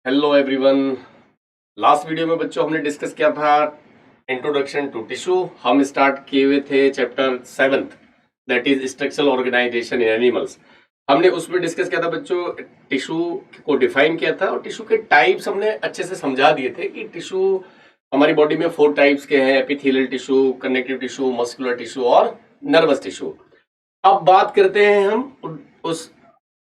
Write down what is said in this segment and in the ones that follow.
Hello everyone. Last video में बच्चों हमने डिस्कस किया था इंट्रोडक्शन टू टिश्यू। हम स्टार्ट किए हुए थे chapter 7th, that is structural organisation in animals. हमने उसमें डिस्कस किया था बच्चों, टिश्यू को डिफाइन किया था और टिश्यू के टाइप्स हमने अच्छे से समझा दिए थे कि टिश्यू हमारी बॉडी में 4 टाइप्स के हैं: epithelial tissue, connective tissue, muscular tissue और नर्वस टिश्यू। अब बात करते हैं हम उस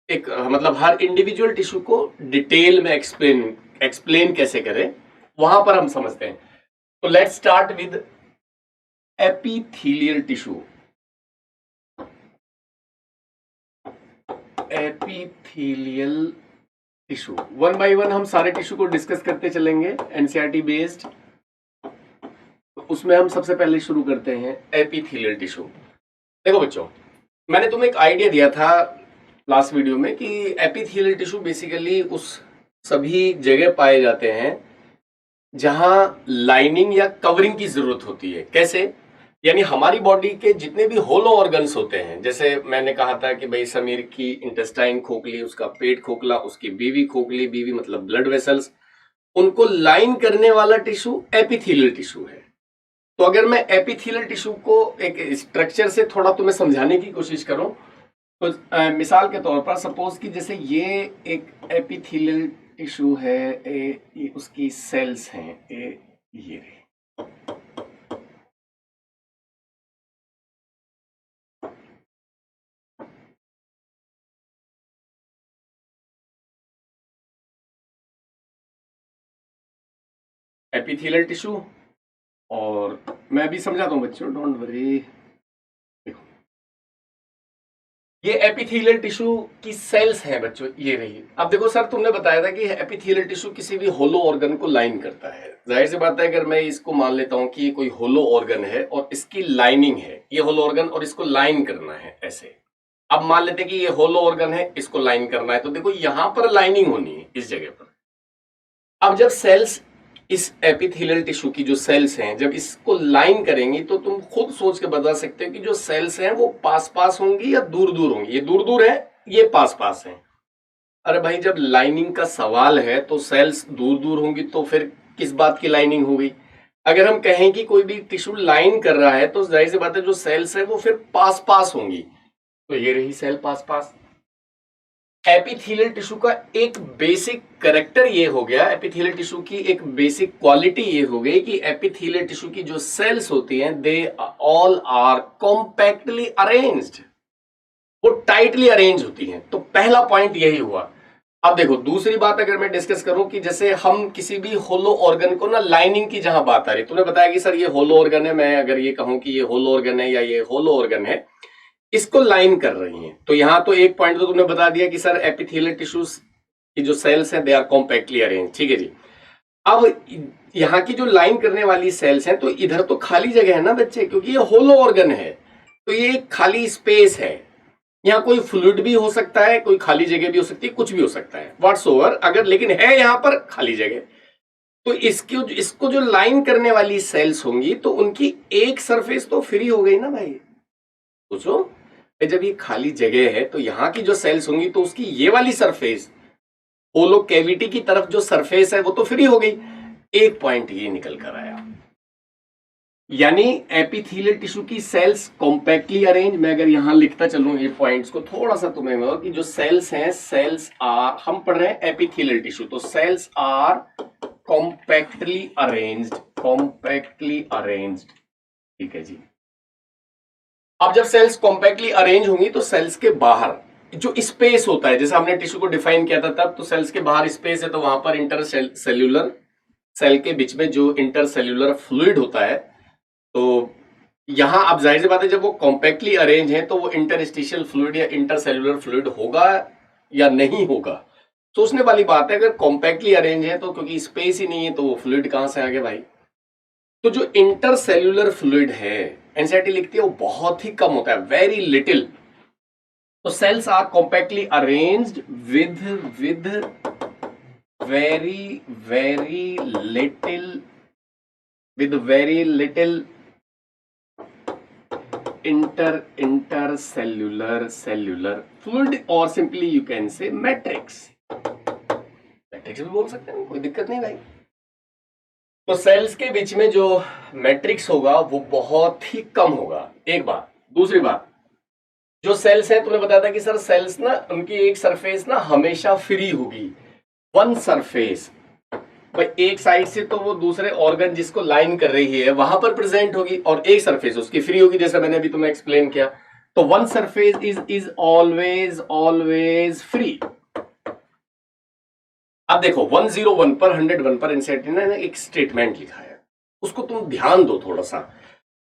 एक मतलब हर इंडिविजुअल टिश्यू को डिटेल में एक्सप्लेन कैसे करें, वहां पर हम समझते हैं। तो let's start with epithelial tissue. Epithelial tissue one by one हम सारे टिश्यू को डिस्कस करते चलेंगे, एनसीईआरटी बेस्ड। उसमें हम सबसे पहले शुरू करते हैं एपिथेलियल टिश्यू। देखो बच्चों, मैंने तुम्हें एक आइडिया दिया था लास्ट वीडियो में कि एपिथेलियल टिश्यू बेसिकली उस सभी जगह पाए जाते हैं जहां लाइनिंग या कवरिंग की जरूरत होती है। कैसे? यानी हमारी बॉडी के जितने भी होलो ऑर्गन्स होते हैं, जैसे मैंने कहा था कि भाई समीर की इंटेस्टाइन खोखली, उसका पेट खोखला, उसकी बीवी खोखली, बीवी मतलब ब्लड वेसल्स, उनको लाइन करने वाला टिश्यू एपिथेलियल टिश्यू है। तो अगर मैं एपिथेलियल टिश्यू को एक स्ट्रक्चर से थोड़ा तुम्हें समझाने की कोशिश करूं तो मिसाल के तौर पर सपोज कि जैसे ये एक एपिथेलियल टिश्यू है, ये उसकी सेल्स हैं, ये रहे। एपिथेलियल टिश्यू, और मैं भी समझाता हूं बच्चों, डोंट वरी। ये एपिथेलियल टिश्यू की सेल्स हैं बच्चों, ये रही। अब देखो सर, तुमने बताया था कि एपिथेलियल टिश्यू किसी भी होलो ऑर्गन को लाइन करता है। जाहिर सी बात है, अगर मैं इसको मान लेता हूं कि ये कोई होलो ऑर्गन है और इसकी लाइनिंग है, ये होलो ऑर्गन, और इसको लाइन करना है ऐसे। अब मान लेते हैं कि ये होलो ऑर्गन है, इसको लाइन करना है, तो देखो यहां पर लाइनिंग होनी है इस जगह पर। अब जब सेल्स, इस एपिथेलियल टिश्यू की जो सेल्स हैं, जब इसको लाइन करेंगी तो तुम खुद सोच के बता सकते हो कि जो सेल्स हैं वो पास पास होंगी या दूर दूर होंगी। ये दूर दूर है, ये पास पास है। अरे भाई, जब लाइनिंग का सवाल है तो सेल्स दूर दूर होंगी, तो फिर किस बात की लाइनिंग हो गई? अगर हम कहें कि कोई भी टिश्यू लाइन कर रहा है तो जाहिर सी बात है जो सेल्स है वो फिर पास पास होंगी। तो ये रही सेल पास पास। एपिथेलियल टिश्यू का एक बेसिक कैरेक्टर ये हो गया, एपिथेलियल टिश्यू की एक बेसिक क्वालिटी ये हो गई कि एपिथेलियल टिश्यू की जो सेल्स होती हैं, they all are compactly arranged, वो टाइटली अरेंज होती हैं। तो पहला पॉइंट यही हुआ। अब देखो, दूसरी बात अगर मैं डिस्कस करूं कि जैसे हम किसी भी होलो ऑर्गन को ना, लाइनिंग की जहां बात आ रही, तुमने बताया कि सर ये होलो ऑर्गन है, मैं अगर ये कहूं कि ये होलो ऑर्गन है या ये होलो ऑर्गन है, इसको लाइन कर रही हैं, तो यहां तो एक पॉइंट तो तुमने बता दिया कि सर एपिथेलियल टिश्यूज की जो सेल्स हैं दे आर कॉम्पैक्टली अरेंज। ठीक है जी। अब यहाँ की जो लाइन करने वाली सेल्स हैं, तो इधर तो खाली जगह है ना बच्चे, क्योंकि ये होलो ऑर्गन है, तो ये एक खाली स्पेस है। यहाँ कोई फ्लूइड भी हो सकता है, कोई खाली जगह भी हो सकती है, कुछ भी हो सकता है व्हाट्सओवर, अगर लेकिन है यहाँ पर खाली जगह। तो इसको जो लाइन करने वाली सेल्स होंगी तो उनकी एक सरफेस तो फ्री हो गई ना भाई। सोचो, जब ये खाली जगह है तो यहाँ की जो सेल्स होंगी तो उसकी ये वाली सरफेस, होलो कैविटी की तरफ जो सरफेस है वो तो फ्री हो गई। एक पॉइंट ये निकल कर आया, यानी एपिथेलियल टिश्यू की सेल्स कॉम्पैक्टली अरेंज। मैं अगर यहां लिखता चलूं ये पॉइंट्स को थोड़ा सा तुम्हें, कि जो सेल्स हैं, सेल्स आर, हम पढ़ रहे हैं एपिथेलियल टिश्यू, तो cells are compactly arranged, compactly arranged. ठीक है जी। अब जब सेल्स कॉम्पैक्टली अरेंज होंगी तो सेल्स के बाहर जो स्पेस होता है, जैसे हमने टिश्यू को डिफाइन किया था तब, तो सेल्स के बाहर स्पेस है, तो वहां पर इंटर सेल्यूलर, सेल के बीच में जो इंटर सेल्यूलर फ्लूइड होता है, तो यहां अब जाहिर सी बात है जब वो कॉम्पैक्टली अरेंज है तो वो इंटरस्टिशियल फ्लूइड या इंटर सेल्यूलर फ्लूइड होगा या नहीं होगा, सोचने वाली बात है। अगर कॉम्पैक्टली अरेंज है तो क्योंकि स्पेस ही नहीं है तो वो फ्लूइड कहां से आ गया भाई? तो जो इंटरसेल्यूलर फ्लूइड है, एनसीईआरटी लिखती है, वो बहुत ही कम होता है, वेरी लिटिल। तो cells are compactly arranged with very very little, with very little intercellular fluid, और simply you can say matrix. Matrix भी बोल सकते हैं, कोई दिक्कत नहीं भाई। तो सेल्स के बीच में जो मैट्रिक्स होगा वो बहुत ही कम होगा, एक बात। दूसरी बात, जो सेल्स है तुमने बताया था कि सर सेल्स ना उनकी एक सरफेस ना हमेशा फ्री होगी, वन सरफेस। भाई एक साइड से तो वो दूसरे ऑर्गन जिसको लाइन कर रही है वहां पर प्रेजेंट होगी और एक सरफेस उसकी फ्री होगी, जैसा मैंने अभी तुम्हें एक्सप्लेन किया। तो one surface is always always free. अब देखो 101 पर 101 पर एनसीईआरटी ने एक स्टेटमेंट लिखा है, उसको तुम ध्यान दो थोड़ा सा।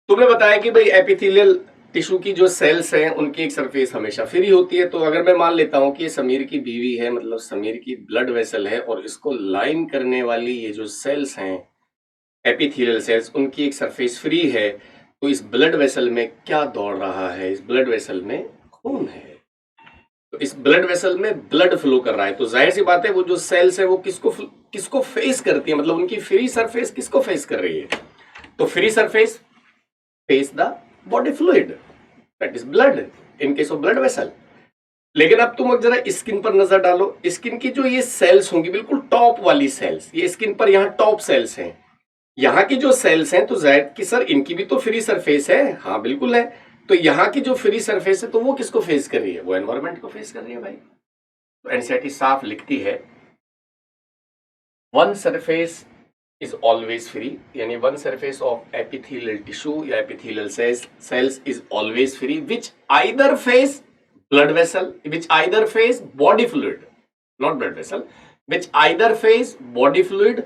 तुमने बताया कि भाई एपिथेलियल टिश्यू की जो सेल्स हैं उनकी एक सरफेस हमेशा फ्री होती है। तो अगर मैं मान लेता हूं कि ये समीर की बीवी है, मतलब समीर की ब्लड वेसल है, और इसको लाइन करने वाली ये जो सेल्स हैं एपिथेलियल सेल्स, उनकी एक सरफेस फ्री है, तो इस ब्लड वेसल में क्या दौड़ रहा है? इस ब्लड वेसल में खून है। तो इस ब्लड वेसल में ब्लड फ्लो कर रहा है। तो जाहिर सी बात है वो जो सेल्स है वो किसको फेस करती है, मतलब उनकी फ्री सरफेस किसको फेस कर रही है? तो free surface face the body fluid, that is blood in case of blood vessel. लेकिन अब तुम जरा स्किन पर नजर डालो, स्किन की जो ये सेल्स होंगी बिल्कुल टॉप वाली सेल्स, ये स्किन पर यहाँ टॉप सेल्स हैं, यहाँ की जो सेल्स हैं, तो जाहिर कि सर इनकी भी तो फ्री सरफेस है। हाँ बिल्कुल है। तो यहाँ की जो फ्री सरफेस है तो वो किसको फेस कर रही है? वो एनवायरमेंट को फेस कर रही है भाई। तो एनसीईआरटी साफ लिखती है one surface is always free, यानी one surface of epithelial tissue या epithelial cells is always free, which either face blood vessel, which either face body fluid, not blood vessel, which either face body fluid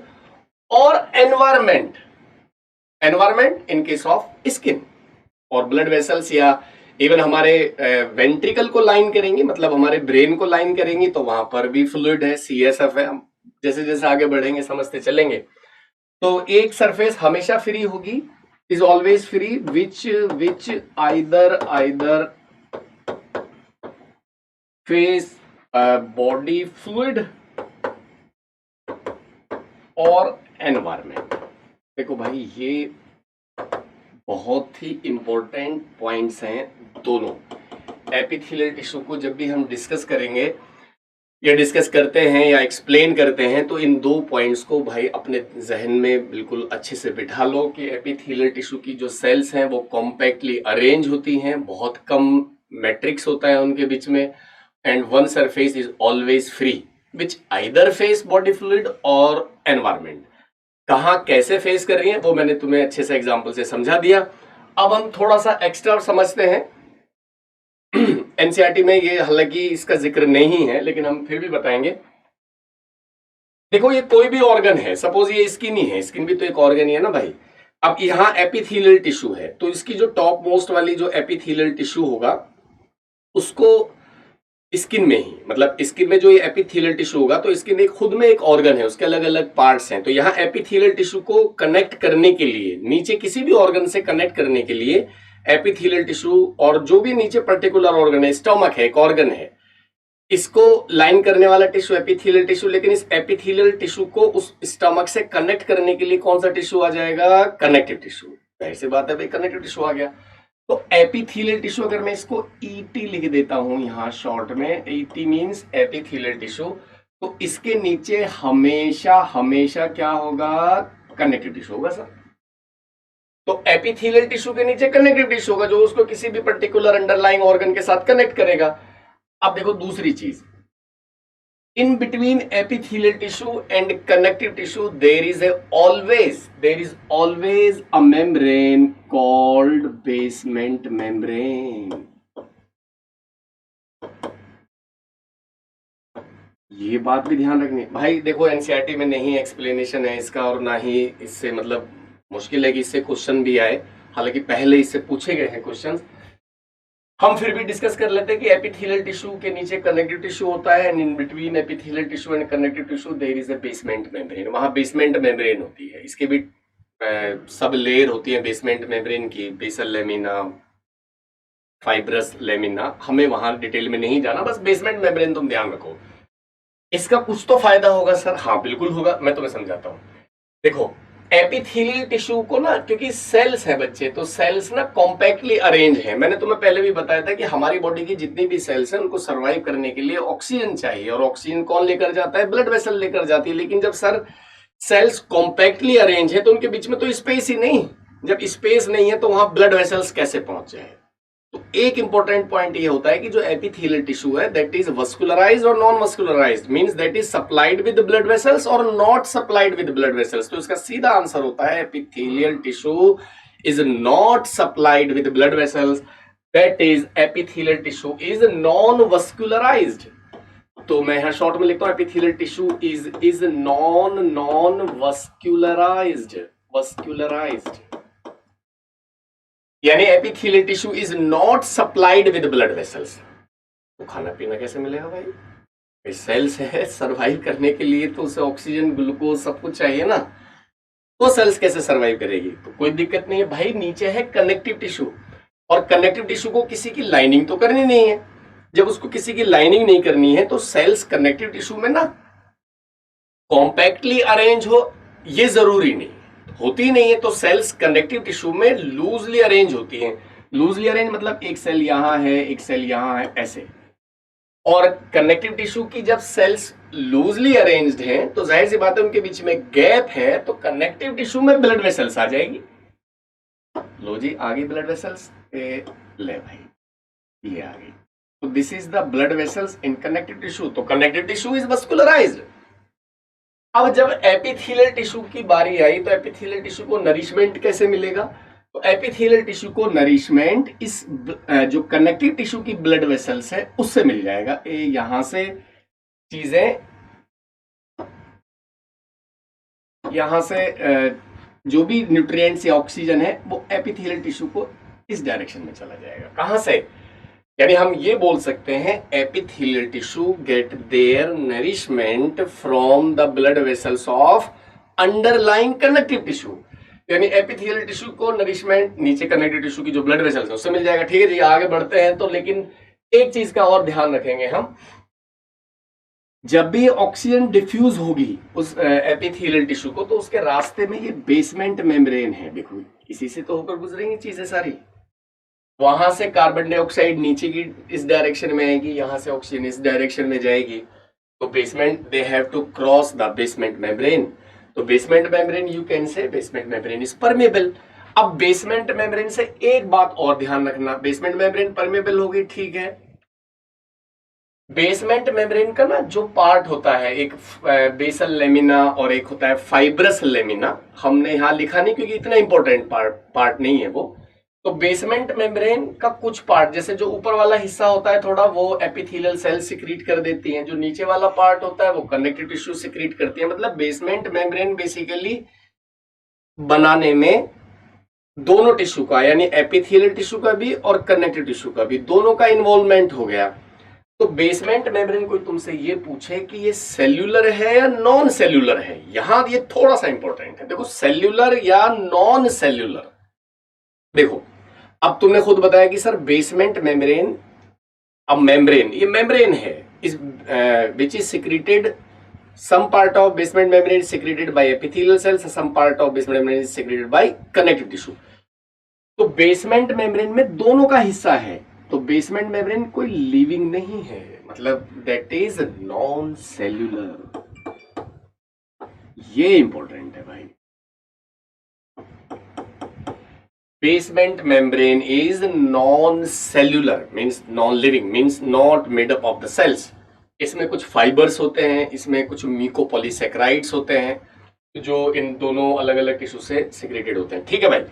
or environment in case of skin, और blood vessels या even हमारे ventricle को line करेंगी, मतलब हमारे brain को line करेंगी, तो वहां पर भी फ्लूइड है, CSF है। हम जैसे जैसे आगे बढ़ेंगे समझते चलेंगे। तो एक सरफेस हमेशा फ्री होगी, is always free, which either face body fluid और एनवायरमेंट। देखो भाई ये बहुत ही इंपॉर्टेंट पॉइंट्स हैं दोनों। एपिथेलियल टिश्यू को जब भी हम डिस्कस करेंगे या डिस्कस करते हैं या एक्सप्लेन करते हैं तो इन दो पॉइंट्स को भाई अपने जहन में बिल्कुल अच्छे से बिठा लो कि एपिथेलियल टिश्यू की जो सेल्स हैं वो कॉम्पैक्टली अरेंज होती हैं, बहुत कम मैट्रिक्स होता है उनके बीच में, and one surface is always free which either face body fluid और एनवायरमेंट। कहाँ कैसे फेस कर रही है वो मैंने तुम्हें अच्छे से एग्जाम्पल से समझा दिया। अब हम थोड़ा सा एक्स्ट्रा समझते हैं। एनसीईआरटी में ये हालांकि इसका जिक्र नहीं है लेकिन हम फिर भी बताएंगे। देखो ये कोई भी ऑर्गन है, सपोज ये स्किन ही है, स्किन भी तो एक ऑर्गन ही है ना भाई। अब यहाँ एपिथेलियल टिश्यू है, तो इसकी जो टॉप मोस्ट वाली जो एपिथेलियल टिश्यू होगा उसको स्किन में ही, मतलब स्किन में जो ये एपिथेलियल टिश्यू होगा, तो स्किन एक खुद में एक ऑर्गन है, उसके अलग अलग पार्ट्स हैं। तो यहाँ एपिथेलियल टिश्यू को कनेक्ट करने के लिए, नीचे किसी भी ऑर्गन से कनेक्ट करने के लिए एपिथेलियल टिश्यू और जो भी नीचे पर्टिकुलर ऑर्गन है, स्टमक है एक ऑर्गन है, इसको लाइन करने वाला टिश्यू एपिथेलियल टिश्यू। लेकिन इस एपिथेलियल टिश्यू को उस स्टमक से कनेक्ट करने के लिए कौन सा टिश्यू आ जाएगा? Connective tissue. जाहिर सी बात है भाई कनेक्टिव टिश्यू आ गया। तो एपिथेलियल टिश्यू अगर मैं इसको ET लिख देता हूं यहाँ शॉर्ट में, ET मींस एपिथेलियल टिश्यू, तो इसके नीचे हमेशा हमेशा क्या होगा? कनेक्टिव टिश्यू होगा सर। तो एपिथेलियल टिश्यू के नीचे कनेक्टिव टिश्यू होगा जो उसको किसी भी पर्टिकुलर अंडरलाइंग ऑर्गन के साथ कनेक्ट करेगा। अब देखो दूसरी चीज, in between epithelial tissue and connective tissue there is always a membrane called basement membrane. ये बात भी ध्यान रखनी भाई। देखो एनसीईआरटी में नहीं एक्सप्लेनेशन है इसका, और ना ही इससे मतलब मुश्किल है कि इससे क्वेश्चन भी आए, हालांकि पहले इससे पूछे गए हैं क्वेश्चंस। हम फिर भी डिस्कस कर लेते हैं कि एपिथेलियल टिश्यू के नीचे कनेक्टिव टिश्यू होता है, and in between epithelial tissue and connective tissue there is a basement membrane. वहां बेसमेंट मेम्ब्रेन होती है, इसके भी सब लेयर होती है बेसमेंट मेम्ब्रेन की, बेसल लेमिना, फाइब्रस लेमिना। हमें वहां डिटेल में नहीं जाना, बस बेसमेंट मेम्ब्रेन तुम ध्यान रखो। इसका कुछ तो फायदा होगा सर। हाँ बिल्कुल होगा, मैं तुम्हें समझाता हूं। देखो एपिथेलियल टिश्यू को ना, क्योंकि सेल्स है बच्चे, तो सेल्स ना कॉम्पैक्टली अरेंज है। मैंने तुम्हें पहले भी बताया था कि हमारी बॉडी की जितनी भी सेल्स हैं उनको सर्वाइव करने के लिए ऑक्सीजन चाहिए, और ऑक्सीजन कौन लेकर जाता है? ब्लड वेसल लेकर जाती है। लेकिन जब सर सेल्स कॉम्पैक्टली अरेंज है तो उनके बीच में तो स्पेस ही नहीं। जब स्पेस नहीं है तो वहां ब्लड वेसल्स कैसे पहुंच जाए? तो एक इंपॉर्टेंट पॉइंट ये होता है कि जो एपिथेलियल टिश्यू है दैट इज वस्कुलराइज्ड और non vascularized, means that is supplied with blood vessels और not supplied with blood vessels. तो इसका सीधा आंसर होता है epithelial tissue is not supplied with blood vessels, that is epithelial tissue is non vascularized. तो मैं यहां शॉर्ट में लिखता हूं epithelial tissue is non vascularized, यानी epithelial tissue is not supplied with blood vessels. तो खाना पीना कैसे मिलेगा भाई? सेल्स है, सरवाइव करने के लिए तो उसे ऑक्सीजन, ग्लूकोज सब कुछ चाहिए ना। तो सेल्स कैसे सरवाइव करेगी? तो कोई दिक्कत नहीं है भाई, नीचे है कनेक्टिव टिश्यू, और कनेक्टिव टिश्यू को किसी की लाइनिंग तो करनी नहीं है। जब उसको किसी की लाइनिंग नहीं करनी है तो सेल्स कनेक्टिव टिश्यू में ना कॉम्पैक्टली अरेंज हो ये जरूरी नहीं, होती नहीं है। तो सेल्स कनेक्टिव टिश्यू में लूजली अरेंज होती हैं। लूजली अरेंज मतलब एक सेल यहां है, एक सेल यहां है, ऐसे। और कनेक्टिव टिश्यू की जब सेल्स लूजली अरेंज्ड हैं तो जाहिर सी बात है उनके बीच में गैप है, तो कनेक्टिव टिश्यू में ब्लड वेसल्स आ जाएगी। लो जी, आ गई ब्लड वेसल्स, ले भाई ये आ गई। तो this is the blood vessels in connective tissue. तो कनेक्टिव टिश्यू इज वस्कुलराइज्ड। अब जब एपिथेलियल टिश्यू की बारी आई तो एपिथेलियल टिश्यू को नरिशमेंट कैसे मिलेगा? तो एपिथेलियल टिश्यू को नरिशमेंट इस जो कनेक्टिव टिश्यू की ब्लड वेसल्स है उससे मिल जाएगा। यहां से चीजें, यहां से जो भी न्यूट्रिएंट्स या ऑक्सीजन है वो एपिथेलियल टिश्यू को इस डायरेक्शन में चला जाएगा। कहां से? यानी हम ये बोल सकते हैं epithelial tissue get their nourishment from the blood vessels of underlying connective tissue. यानी एपिथेलियल टिश्यू को नरिशमेंट नीचे कनेक्टिव टिश्यू की जो ब्लड वेसल्स है उससे मिल जाएगा। ठीक है जी, आगे बढ़ते हैं। तो लेकिन एक चीज का और ध्यान रखेंगे हम, जब भी ऑक्सीजन डिफ्यूज होगी उस एपिथेलियल टिश्यू को तो उसके रास्ते में ये बेसमेंट मेम्ब्रेन है, देखो इसी से तो होकर गुजरेंगी चीजें सारी। वहां से कार्बन डाइऑक्साइड नीचे की इस डायरेक्शन में आएगी, यहां से ऑक्सीजन इस डायरेक्शन में जाएगी। तो basement, they have to cross the basement membrane. तो basement membrane, you can say basement membrane is permeable. अब बेसमेंट मेम्ब्रेन से एक बात और ध्यान रखना, बेसमेंट मेम्ब्रेन परमेबल होगी, ठीक है। बेसमेंट मेम्ब्रेन का ना जो पार्ट होता है, एक बेसल लेमिना और एक होता है फाइब्रस लेमिना। हमने यहां लिखा नहीं क्योंकि इतना इंपॉर्टेंट पार्ट नहीं है वो। तो बेसमेंट मेम्ब्रेन का कुछ पार्ट, जैसे जो ऊपर वाला हिस्सा होता है थोड़ा, वो एपिथेलियल सेल सिक्रीट कर देती हैं। जो नीचे वाला पार्ट होता है वो कनेक्टिव टिश्यू सिक्रीट करती है। मतलब बेसमेंट मेम्ब्रेन बेसिकली बनाने में दोनों टिश्यू का, यानी एपिथेलियल टिश्यू का भी और कनेक्टिव टिश्यू का भी, दोनों का इन्वॉल्वमेंट हो गया। तो बेसमेंट मेम्ब्रेन कोई तुमसे ये पूछे कि ये सेल्यूलर है या नॉन सेल्यूलर है, यहां ये थोड़ा सा इंपॉर्टेंट है। देखो सेल्यूलर या नॉन सेल्यूलर, देखो अब तुमने खुद बताया कि सर बेसमेंट मेम्ब्रेन, अब मेम्ब्रेन, ये मेम्ब्रेन है इस which is secreted, some part of basement membrane is secreted by epithelial cells, some part of basement membrane is secreted by connective tissue। तो बेसमेंट मेम्ब्रेन में दोनों का हिस्सा है। तो बेसमेंट मेम्ब्रेन कोई लिविंग नहीं है, मतलब दैट इज नॉन सेल्यूलर। ये इंपॉर्टेंट है भाई। Basement membrane is non cellular, means non living, means not made up of the cells. इसमें कुछ फाइबर्स होते हैं, इसमें कुछ म्यूकोपॉलीसैकेराइड्स होते हैं जो इन दोनों अलग अलग टिश्यू से सिक्रेटेड होते हैं। ठीक है भाई,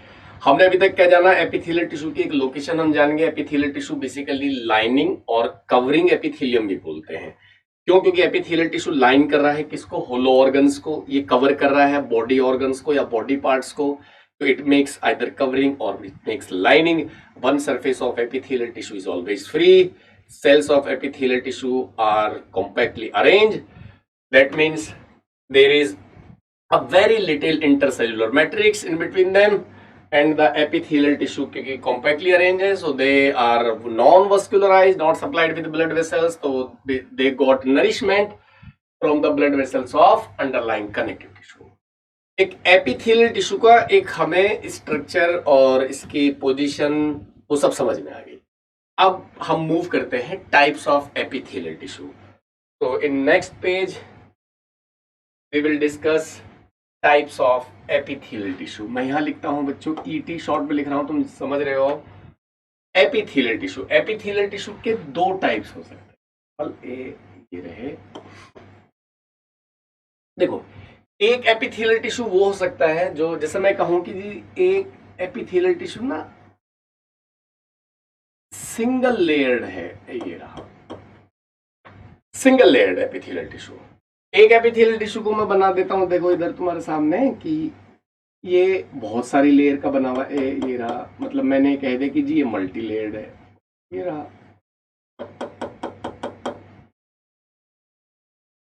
हमने अभी तक क्या जाना? एपिथेलियल टिश्यू की एक लोकेशन हम जानेंगे। एपिथेलियल टिश्यू बेसिकली लाइनिंग और कवरिंग एपिथेलियम भी बोलते हैं। क्यों? क्योंकि एपिथेलियल टिश्यू लाइन कर रहा है किसको? होलो ऑर्गन्स को। ये कवर कर रहा है बॉडी ऑर्गन्स को या बॉडी पार्ट्स को। तो इट मेक्स आइदर कवरिंग और it makes lining. One surface of epithelial tissue is always free. Cells of epithelial tissue are compactly arranged. That means there is a very little intercellular matrix in between them, and the epithelial tissue क्योंकि compactly arranged है, so they are non-vascularized, not supplied with blood vessels, so they got nourishment from the blood vessels of underlying connective tissue. एक epithelial tissue का एक हमें structure और इसकी position वो सब समझ में आ गई। अब हम मूव करते हैं टाइप्स ऑफ एपिथेलियल टिश्यू। तो in next page we will discuss types of epithelial tissue. मैं यहां लिखता हूं बच्चों, ईटी शॉर्ट में लिख रहा हूं, तुम समझ रहे हो। एपिथेलियल टिश्यू, एपिथेलियल टिश्यू के दो टाइप्स हो सकते हैं। ये रहे, देखो एक एपिथेलियल टिश्यू वो हो सकता है जो, जैसे मैं कहूं कि जी एक एपिथेलियल टिश्यू ना सिंगल लेयर्ड है, ये रहा सिंगल लेयर्ड एपिथेलियल टिश्यू। एक एपिथेलियल टिश्यू को मैं बना देता हूं, देखो इधर तुम्हारे सामने कि ये बहुत सारी लेयर का बना हुआ है, ये रहा, मतलब मैंने कह दिया कि जी ये मल्टी लेयर्ड है, ये रहा।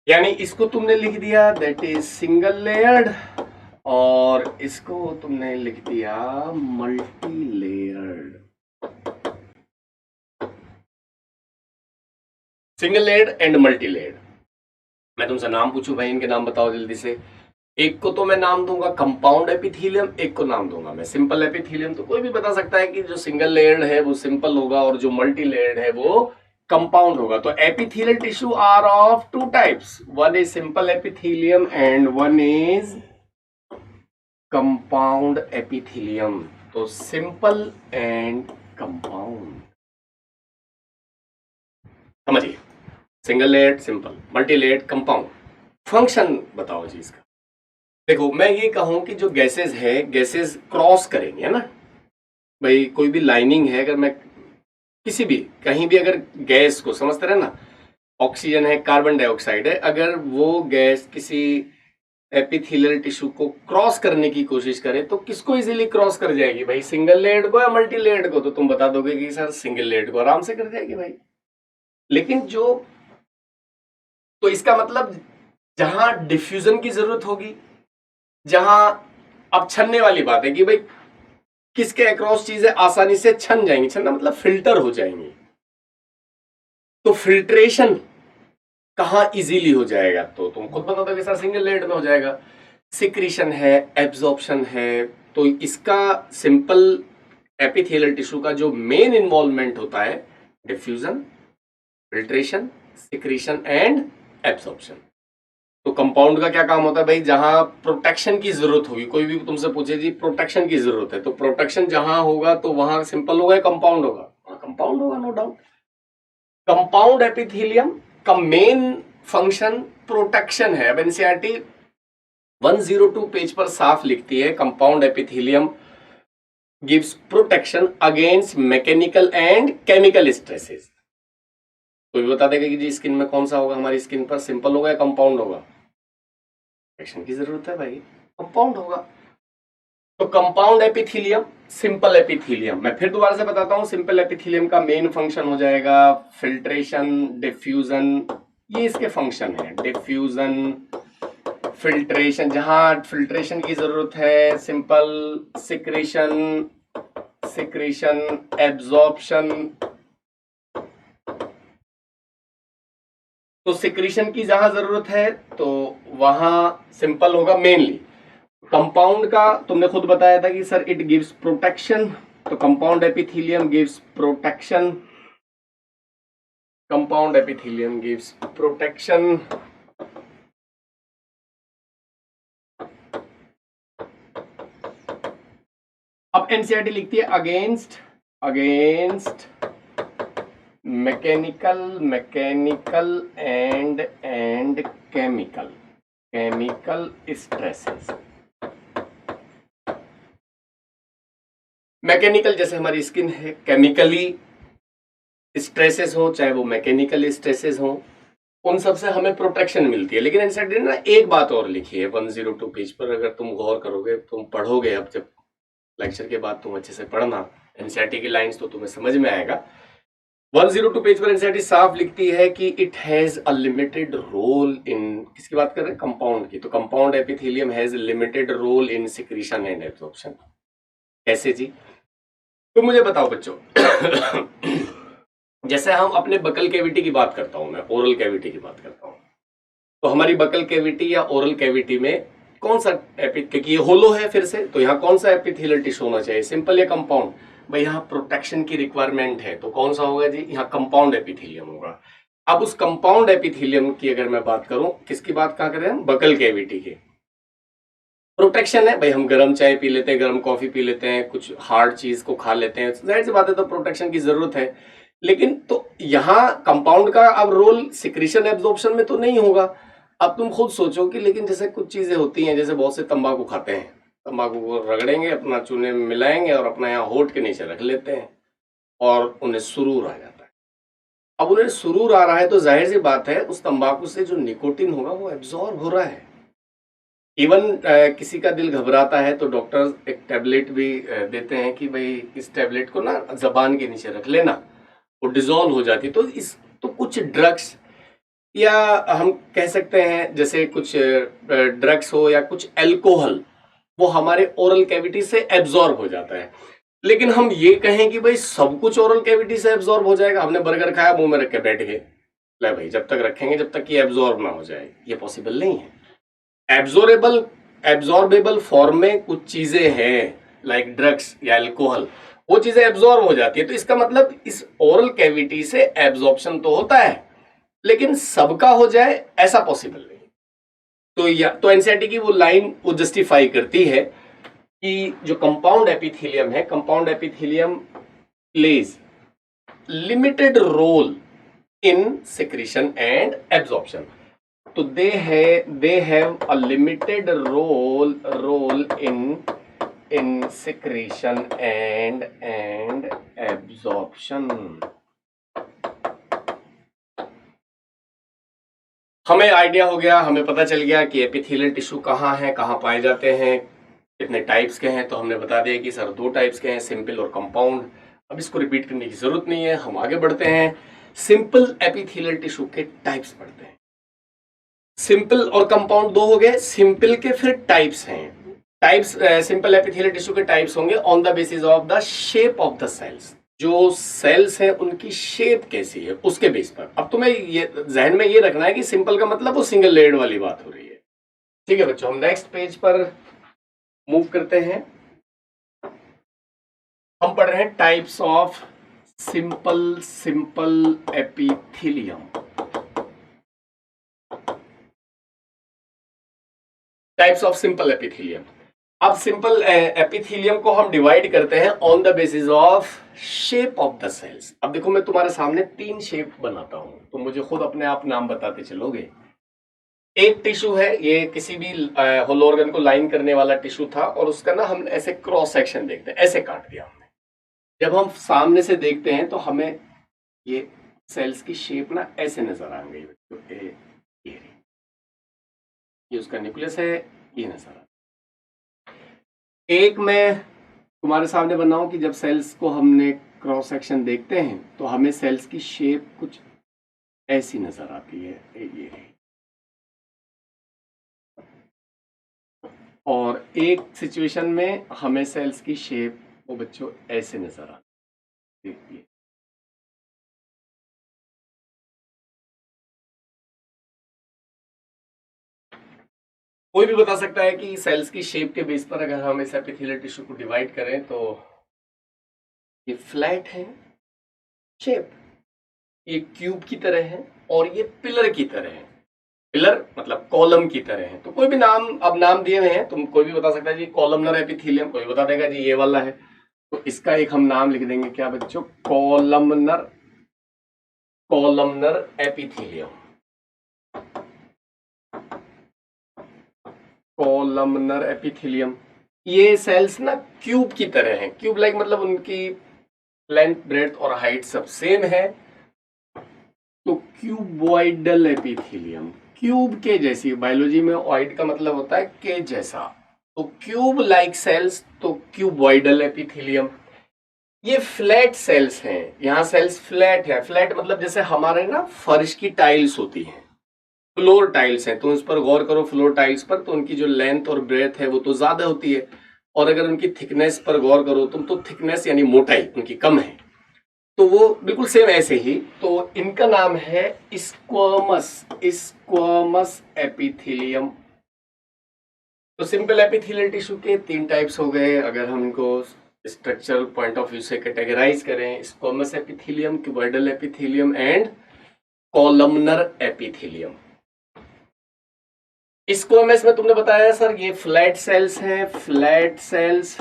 यानी इसको तुमने लिख दिया दैट इज सिंगल लेयर्ड, और इसको तुमने लिख दिया multi layered. Single layered and multi layered. मैं तुमसे नाम पूछूं भाई, इनके नाम बताओ जल्दी से। एक को तो मैं नाम दूंगा कंपाउंड एपिथेलियम, एक को नाम दूंगा मैं सिंपल एपिथेलियम। तो कोई भी बता सकता है कि जो सिंगल लेयर्ड है वो सिंपल होगा और जो मल्टी लेयर्ड है वो कंपाउंड होगा। तो epithelial tissue are of two types, one is simple epithelium and one is compound epithelium. तो सिंपल एंड कंपाउंड, समझिए, single layered simple, multi layered compound. Function बताओ जी इसका। देखो मैं ये कहूं कि जो गैसेस है, गैसेस क्रॉस करेंगे, है ना भाई, कोई भी लाइनिंग है, अगर मैं किसी भी कहीं भी अगर गैस को समझते रहे ना, ऑक्सीजन है, कार्बन डाइऑक्साइड है, अगर वो गैस किसी एपिथेलियल टिश्यू को क्रॉस करने की कोशिश करे तो किसको इजीली क्रॉस कर जाएगी भाई, सिंगल लेयर्ड को या मल्टी लेयर्ड को? तो तुम बता दोगे कि सर सिंगल लेयर्ड को आराम से कर जाएगी भाई। लेकिन जो, तो इसका मतलब जहां डिफ्यूजन की जरूरत होगी, जहां, अब छनने वाली बात है कि भाई किसके अक्रॉस चीजें आसानी से छन जाएंगी, छनना मतलब फिल्टर हो जाएंगी, तो फिल्ट्रेशन कहां इजीली हो जाएगा? तो तुम खुद बता दोगे सर सिंगल लेयर्ड में हो जाएगा। सिक्रीशन है, एब्जॉर्प्शन है, तो इसका सिंपल एपिथेलियल टिश्यू का जो मेन इन्वॉल्वमेंट होता है diffusion, filtration, secretion and absorption. तो कंपाउंड का क्या काम होता है भाई, जहां प्रोटेक्शन की जरूरत होगी, कोई भी तुमसे पूछे जी प्रोटेक्शन की जरूरत है, तो प्रोटेक्शन जहां होगा तो वहां सिंपल होगा या कंपाउंड होगा? कंपाउंड होगा, नो डाउट। कंपाउंड एपिथेलियम का मेन फंक्शन प्रोटेक्शन है। अब एनसीईआरटी 102 पेज पर साफ लिखती है, compound epithelium gives protection against mechanical and chemical stresses. कोई बता देगा कि जी स्किन में कौन सा होगा, हमारी स्किन पर सिंपल होगा या कंपाउंड होगा? प्रोटेक्शन की जरूरत है भाई, कंपाउंड होगा। तो कंपाउंड एपिथेलियम, सिंपल एपिथेलियम, मैं फिर दोबारा से बताता हूं, सिंपल एपिथेलियम का मेन फंक्शन हो जाएगा फिल्ट्रेशन, डिफ्यूजन, ये इसके फंक्शन है, डिफ्यूजन, फिल्ट्रेशन, जहां फिल्ट्रेशन की जरूरत है सिंपल, सिक्रेशन, सिक्रेशन, एब्जॉर्प्शन, तो सिक्रीशन की जहां जरूरत है तो वहां सिंपल होगा मेनली। कंपाउंड का तुमने खुद बताया था कि सर इट गिव्स प्रोटेक्शन, तो compound epithelium gives protection, compound epithelium gives protection. अब एनसीईआरटी लिखती है against, against mechanical, mechanical and chemical, chemical stresses. Mechanical जैसे हमारी स्किन है, केमिकली स्ट्रेसेस हो चाहे वो मैकेनिकल स्ट्रेसेस हो, उन सब से हमें प्रोटेक्शन मिलती है। लेकिन एनसीईआरटी ने ना एक बात और लिखी है 102 पेज पर, अगर तुम गौर करोगे, तुम पढ़ोगे, अब जब लेक्चर के बाद तुम अच्छे से पढ़ना एनसीईआरटी की लाइंस तो तुम्हें समझ में आएगा। 102 पेज पर एनसीईआरटी साफ लिखती है कि it has a limited role in, किसकी बात कर रहे हैं, कंपाउंड की। तो compound epithelium has limited role in secretion and absorption. कैसे जी? तो मुझे बताओ बच्चों जैसे हम अपने बकल कैविटी की बात करता हूं, मैं ओरल कैविटी की बात करता हूं, तो हमारी बकल कैविटी या ओरल कैविटी में कौन सा क्योंकि ये होलो है फिर से, तो यहाँ कौन सा एपिथेलियल टिश्यू होना चाहिए, सिंपल या कंपाउंड? भाई यहाँ प्रोटेक्शन की रिक्वायरमेंट है तो कौन सा होगा जी, यहाँ कंपाउंड एपिथेलियम होगा। अब उस कंपाउंड एपिथेलियम की अगर मैं बात करूं, किसकी बात कहाँ करें हम, बकल कैविटी की। प्रोटेक्शन है भाई, हम गर्म चाय पी लेते हैं, गर्म कॉफी पी लेते हैं, कुछ हार्ड चीज को खा लेते हैं, जाहिर सी बात है तो प्रोटेक्शन की जरूरत है। लेकिन तो यहाँ कंपाउंड का अब रोल सिक्रीशन एब्जॉर्प्शन में तो नहीं होगा। अब तुम खुद सोचो कि लेकिन जैसे कुछ चीजें होती हैं, जैसे बहुत से तंबाकू खाते हैं, तंबाकू को रगड़ेंगे, अपना चूने में मिलाएंगे और अपना यहाँ होठ के नीचे रख लेते हैं और उन्हें सुरूर आ जाता है। अब उन्हें सुरूर आ रहा है तो जाहिर सी बात है उस तंबाकू से जो निकोटिन होगा वो एब्जॉर्ब हो रहा है। इवन किसी का दिल घबराता है तो डॉक्टर एक टैबलेट भी देते हैं कि भाई इस टैबलेट को ना जबान के नीचे रख लेना, वो डिजोल्व हो जाती है। तो इस तो कुछ ड्रग्स या हम कह सकते हैं जैसे कुछ ड्रग्स हो या कुछ अल्कोहल, वो हमारे ओरल कैविटी से एब्जॉर्ब हो जाता है। लेकिन हम ये कहें कि भाई सब कुछ ओरल कैविटी से एब्जॉर्ब हो जाएगा, हमने बर्गर खाया मुंह में रख के बैठ गए, ले भाई जब तक रखेंगे जब तक ये एब्जॉर्ब ना हो जाए, ये पॉसिबल नहीं है। एब्जॉर्बेबल फॉर्म में कुछ चीजें हैं लाइक ड्रग्स या अल्कोहल, वो चीजें एब्जॉर्ब हो जाती है। तो इसका मतलब इस ओरल कैविटी से एब्जॉर्प्शन तो होता है, लेकिन सबका हो जाए ऐसा पॉसिबल नहीं। तो एनसीईआरटी की वो लाइन वो जस्टिफाई करती है कि जो कंपाउंड एपिथेलियम है, compound epithelium plays limited role in secretion and absorption. तो they have a limited role in secretion and absorption. हमें आइडिया हो गया, हमें पता चल गया कि एपिथेलियल टिश्यू कहाँ है, कहाँ पाए जाते हैं, कितने टाइप्स के हैं। तो हमने बता दिया कि सर 2 टाइप्स के हैं, सिंपल और कंपाउंड। अब इसको रिपीट करने की जरूरत नहीं है, हम आगे बढ़ते हैं, सिंपल एपिथेलियल टिश्यू के टाइप्स पढ़ते हैं। सिंपल और कंपाउंड 2 हो गए, सिंपल के फिर टाइप्स हैं। टाइप्स सिंपल एपिथेलियल टिश्यू के टाइप्स होंगे on the basis of the shape of the cells, जो सेल्स है उनकी शेप कैसी है उसके बेस पर। अब तुम्हें ये जहन में ये रखना है कि सिंपल का मतलब वो सिंगल लेयर्ड वाली बात हो रही है। ठीक है बच्चों, हम नेक्स्ट पेज पर मूव करते हैं। हम पढ़ रहे हैं types of simple epithelium. Types of simple epithelium. अब सिंपल एपिथेलियम को हम डिवाइड करते हैं on the basis of shape of the cells. अब देखो मैं तुम्हारे सामने 3 शेप बनाता हूं, तो मुझे खुद अपने आप नाम बताते चलोगे। एक टिश्यू है, ये किसी भी होल ऑर्गन को लाइन करने वाला टिश्यू था और उसका ना हम ऐसे क्रॉस सेक्शन देखते हैं, ऐसे काट दिया हमने। जब हम सामने से देखते हैं तो हमें ये सेल्स की शेप ना ऐसे नजर आ गई। ये उसका न्यूक्लियस है, ये नजर आ। एक मैं तुम्हारे सामने बनाऊं कि जब सेल्स को हमने क्रॉस सेक्शन देखते हैं तो हमें सेल्स की शेप कुछ ऐसी नजर आती है, ये। और एक सिचुएशन में हमें सेल्स की शेप वो बच्चों ऐसे नजर आती है। कोई भी बता सकता है कि सेल्स की शेप के बेस पर अगर हम इस एपिथेलियल टिश्यू को डिवाइड करें तो ये फ्लैट है शेप, ये क्यूब की तरह है और ये पिलर की तरह है। पिलर मतलब कॉलम की तरह है। तो कोई भी नाम, अब नाम दिए हुए हैं, तुम कोई भी बता सकता है जी कॉलमनर एपिथेलियम, कोई बता देगा जी ये वाला है। तो इसका एक हम नाम लिख देंगे, क्या बच्चों, कॉलमनर एपिथेलियम। Columnar epithelium. ये सेल्स ना क्यूब की तरह हैं, क्यूब लाइक मतलब उनकी लेंथ ब्रेड्थ और हाइट सब सेम है। तो क्यूबॉइडल एपिथेलियम, क्यूब के जैसी, बायोलॉजी में ऑइड का मतलब होता है के जैसा, तो क्यूब लाइक सेल्स, तो क्यूबॉइडल एपिथेलियम। ये फ्लैट सेल्स हैं, यहाँ सेल्स फ्लैट है। फ्लैट मतलब जैसे हमारे ना फर्श की टाइल्स होती हैं, फ्लोर टाइल्स हैं, तो इस पर गौर करो फ्लोर टाइल्स पर, तो उनकी जो लेंथ और ब्रेथ है वो तो ज्यादा होती है, और अगर उनकी थिकनेस पर गौर करो तुम तो थिकनेस यानी मोटाई उनकी कम है, तो वो बिल्कुल सेम ऐसे ही। तो इनका नाम है स्क्वैमस एपिथेलियम। तो सिंपल एपिथेलियल टिश्यू के 3 टाइप्स हो गए। अगर हम इनको स्ट्रक्चरल पॉइंट ऑफ व्यू से कैटेगराइज करें, squamous epithelium, cuboidal epithelium and columnar epithelium. Squamous में तुमने बताया सर ये फ्लैट सेल्स हैं, फ्लैट सेल्स,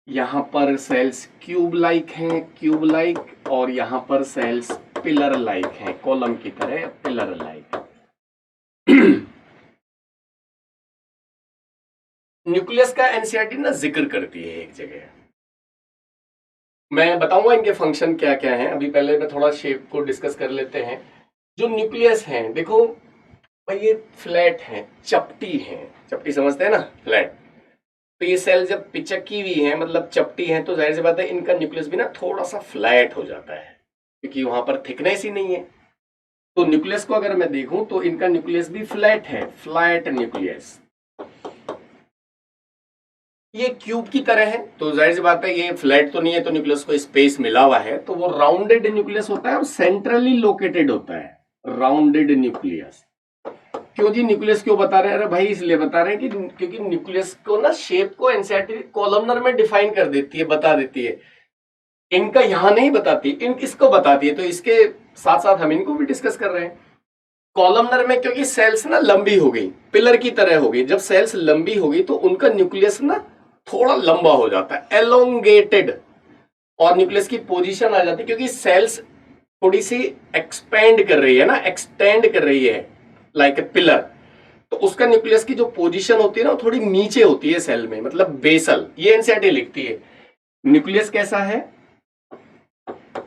यहां पर सेल्स क्यूब लाइक हैं, क्यूब लाइक, और यहां पर सेल्स पिलर लाइक हैं, कॉलम की तरह पिलर लाइक। न्यूक्लियस का एनसीईआरटी ना जिक्र करती है एक जगह, मैं बताऊंगा इनके फंक्शन क्या क्या हैं। अभी पहले मैं थोड़ा शेप को डिस्कस कर लेते हैं। जो न्यूक्लियस हैं, देखो भाई ये फ्लैट हैं, चपटी हैं, चपटी समझते हैं ना, फ्लैट। तो ये सेल जब पिचकी हुई है, मतलब चपटी है, तो जाहिर सी बात है इनका न्यूक्लियस भी ना थोड़ा सा फ्लैट हो जाता है, क्योंकि वहां पर थिकनेस ही नहीं है। तो न्यूक्लियस को अगर मैं देखूं तो इनका न्यूक्लियस भी फ्लैट है, फ्लैट न्यूक्लियस। ये क्यूब की तरह है, तो जाहिर सी बात है ये फ्लैट तो नहीं है, तो न्यूक्लियस को स्पेस मिला हुआ है, तो वो राउंडेड न्यूक्लियस होता है और सेंट्रली लोकेटेड होता है, राउंडेड न्यूक्लियस। क्यों जी न्यूक्लियस क्यों बता रहे हैं? अरे भाई इसलिए बता रहे हैं कि क्योंकि न्यूक्लियस को ना शेप को एनसीईआरटी कॉलमनर में डिफाइन कर देती है, बता देती है। इनका यहां नहीं बताती, इन किसको बताती है, तो इसके साथ साथ हम इनको भी डिस्कस कर रहे हैं। कॉलमनर में क्योंकि सेल्स ना लंबी हो गई, पिलर की तरह हो गई, जब सेल्स लंबी हो गई तो उनका न्यूक्लियस ना थोड़ा लंबा हो जाता है, एलोंगेटेड, और न्यूक्लियस की पोजीशन आ जाती है, क्योंकि सेल्स थोड़ी सी एक्सपेंड कर रही है ना, एक्सटेंड कर रही है लाइक ए पिलर, तो उसका न्यूक्लियस की जो पोजीशन होती है ना वो थोड़ी नीचे होती है सेल में, मतलब बेसल। ये एनसीईआरटी लिखती है न्यूक्लियस कैसा है,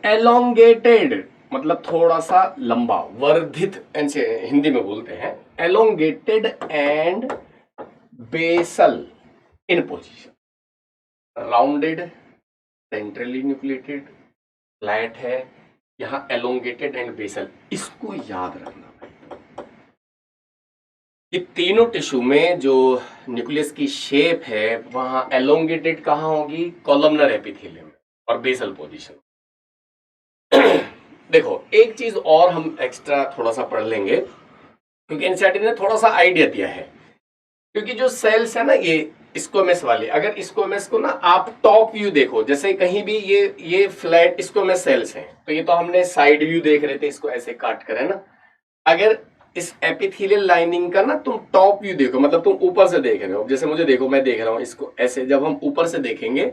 एलोंगेटेड, मतलब थोड़ा सा लंबा, वर्धित, हिंदी में बोलते हैं, elongated and basal in position, rounded, centrally nucleated, flat है, यहां एलोंगेटेड एंड बेसल। इसको याद रखना भाई, ये तीनों टिश्यू में जो न्यूक्लियस की शेप है वहां एलोंगेटेड कहां होगी, कॉलमनर एपिथेलियम और बेसल पोजीशन। देखो एक चीज और हम एक्स्ट्रा थोड़ा सा पढ़ लेंगे, क्योंकि एनसीईआरटी ने थोड़ा सा आइडिया दिया है। क्योंकि जो सेल्स है ना ये स्क्वैमस वाले, अगर स्क्वैमस को ना आप टॉप व्यू देखो, जैसे कहीं भी ये फ्लैट स्क्वैमस सेल्स हैं, तो ये तो हमने साइड व्यू देख रहे थे, इसको ऐसे काट कर, है ना। अगर इस एपिथेलियल लाइनिंग का ना तुम टॉप व्यू देखो, मतलब तुम ऊपर से देख रहे हो, जैसे मुझे देखो, मैं देख रहा हूं इसको ऐसे, जब हम ऊपर से देखेंगे